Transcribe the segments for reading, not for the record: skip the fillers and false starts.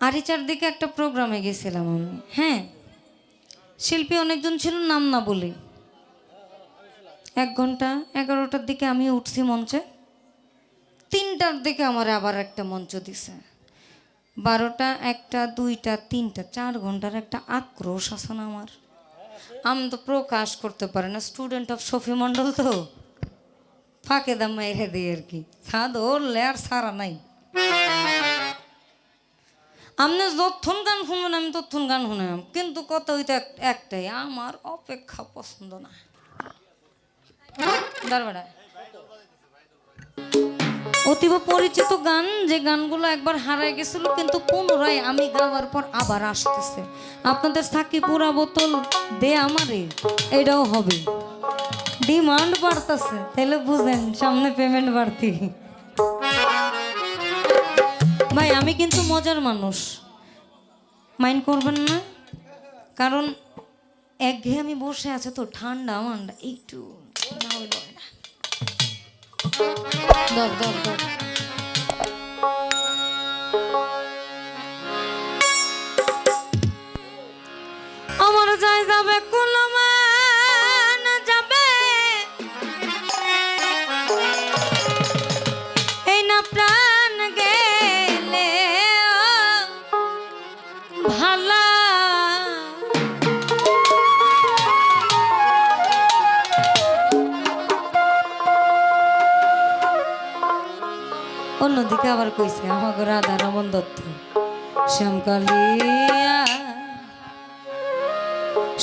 আরিচার দিকে একটা প্রোগ্রামে গেছিলাম আমি। হ্যাঁ, শিল্পী অনেকজন ছিল, নাম না বলি। 1 ঘন্টা 11টার দিকে আমি উঠছি মঞ্চে, 3টার দিকে আমার আবার একটা মঞ্চ দিছে। 12টা, 1টা, 2টা, 3টা, 4 ঘন্টার একটা আক্রোশ আছে না আমার। আমি তো প্রকাশ করতে পারি না, স্টুডেন্ট অফ শফি মণ্ডল তো ফাঁকে দাম মেরে দিই আর কি। ছাদ ওরলে আর সারা নাই। আপনি যতক্ষণ গান শুনবেন আমি ততক্ষণ গান শুনলাম, কিন্তু কথা হইতে একটাই, আমার অপেক্ষা পছন্দ না। দাঁড়া, অতীব পরিচিত গান, যে গানগুলো একবার হারায় গেছিল কিন্তু পুনরায় আমি গাওয়ার পর আবার আসতেছে। আপনাদের সাকি পুরা বোতল দে আমারে, এটাও হবে। ডিমান্ড বাড়তেছে, তাহলে বুঝেন সামনে পেমেন্ট বাড়তি। ভাই আমি কিন্তু মজার মানুষ, মাইন্ড করবেন না, কারণ একঘেয়ে আমি বসে আছে তো, ঠান্ডা মান্ডা একটু না হইল না। দর দর দর আমার যাই যাবে কুলমান যাবে, এই না প্রাণ গেলে ভালা। অন্যদিকে আবার কইছে আমাকে রাধা রমন দত্ত, শ্যামকালিয়া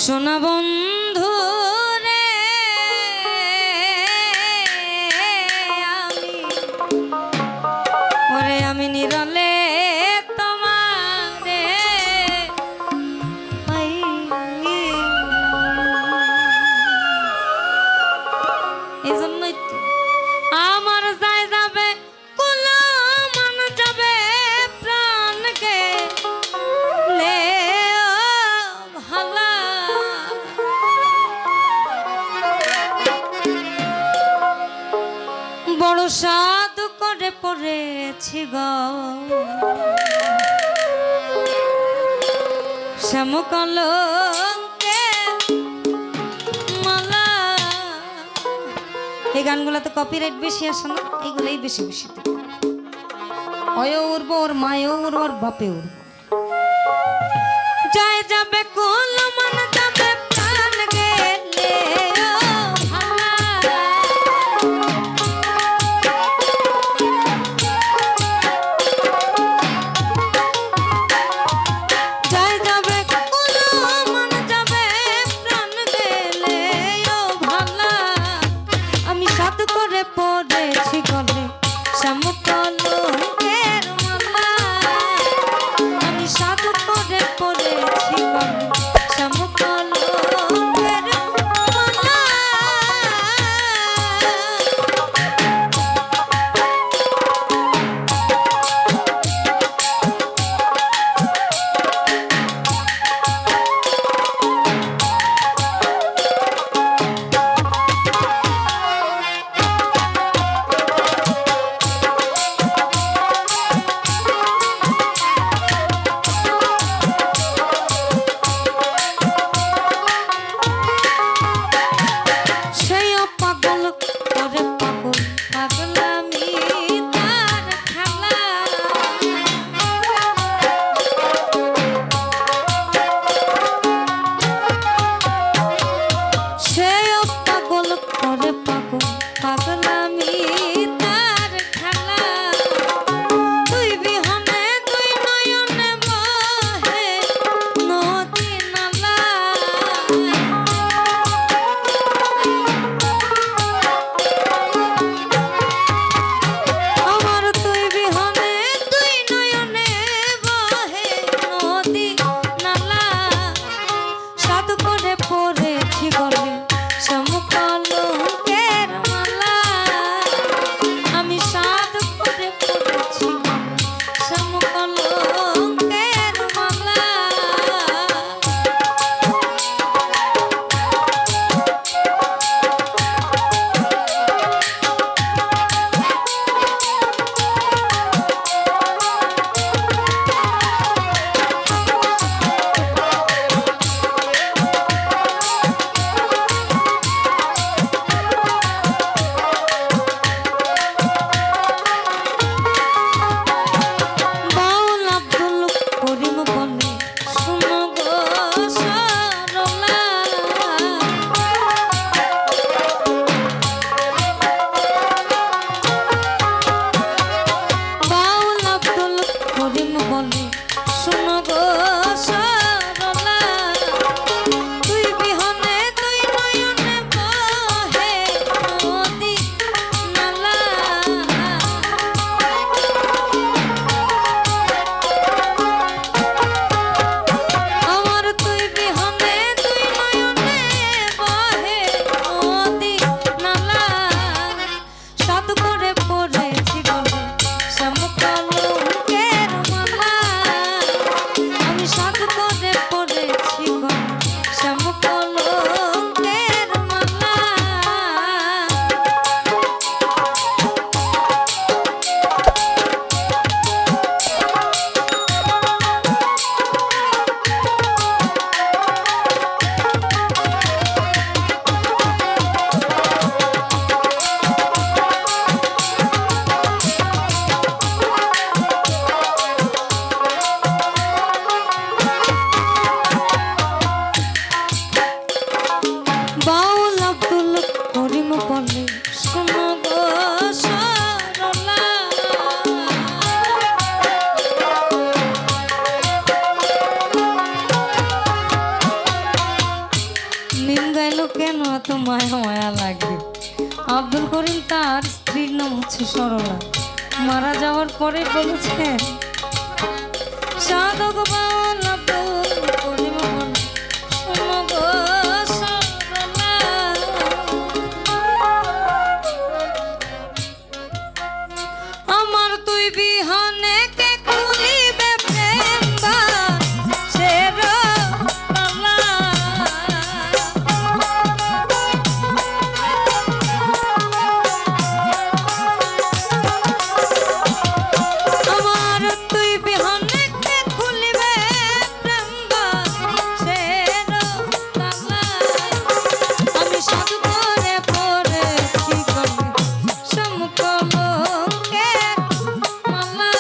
সোনা বন্ধু রে, আমি নিরলে তোমারে এই জন্যই তো আমার যাই যাবে কুলমান যাবে প্রাণ গেলে ভালা। বড় সাধ করে পড়েছি গো শ্যামকলঙ্কে মালা। এই গানগুলোতে কপিরাইট বেশি আসে না, এগুলোই বেশি বেশি দেখে। অয়ও উড়বো, ওর মায়ও উড়বো, ওর বাপে উড়বো। যাই যাবে কুলমান যাবে প্রাণ গেলে পড়েছি গলে শ্যামকলঙ্কের মালা। আমি সাধ বলে শোনো গো সরলা তুই বিহনে তুই নয়নে বহে নদী নালা আমার তুই বিহনে তুই নয়নে বহে নদী নালা সাধু করে পড়েছি গলে শ্যামকলঙ্কের মালা আমি সাধু করে পড়েছি গলে শ্যামকলঙ্কের মালা বাউল আব্দুল করিম বলে শোনো গো সরলা নিম গাইল কেন এত মায়া মায়া লাগে আব্দুল করিম তার স্ত্রীর নাম হচ্ছে সরলা মারা যাওয়ার পরে বলেছেন সাধক বাউল আব্দুল করিম বলে শোনো গো সরলা আমার তুই বিহনে কে খুলিবে প্রেম বাসের তালা আমার তুই বিহনে কে খুলিবে প্রেম বাসের তালা আমি সাধু করে পড়েছি গলে শ্যামকলঙ্কের মালা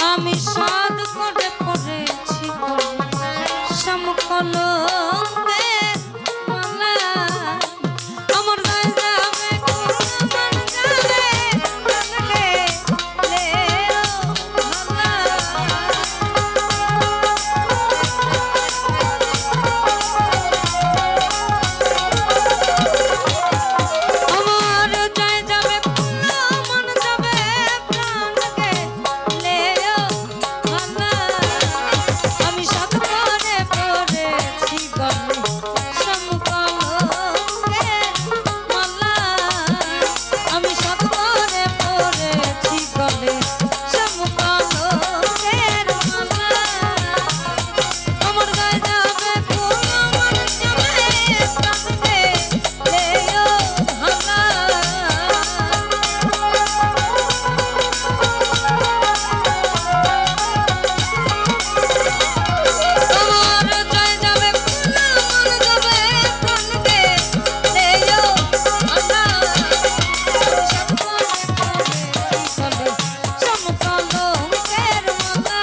আমি সাধু করে পড়েছি গলে শ্যামকলঙ্কের মালা আমার গায়ে যাবে আমার গায়ে লাগে লেও ভালা আমার জয় যাবে মন যাবে প্রাণ গে লেও ভালা আমি সাধু করে পড়েছি গলে শ্যামকলঙ্কের মালা আমি সাধু করে পড়েছি গলে শ্যামকলঙ্কের মালা আমার গায়ে যাবে ফুল আমার যাবে প্রাণ গে লেও ভালা আমার জয় যাবে ফুল আমার যাবে প্রাণ গে লেও ভালা আমি সাধু করে পড়েছি গলে শ্যামকলঙ্কের মালা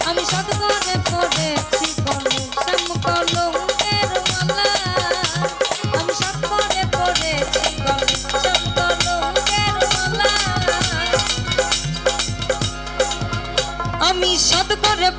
আমি সাধু করে পড়েছি গলে শ্যামকলঙ্কের মালা আমি সাধু করে পড়েছি গলে শ্যামকলঙ্কের মালা আমি সাধু করে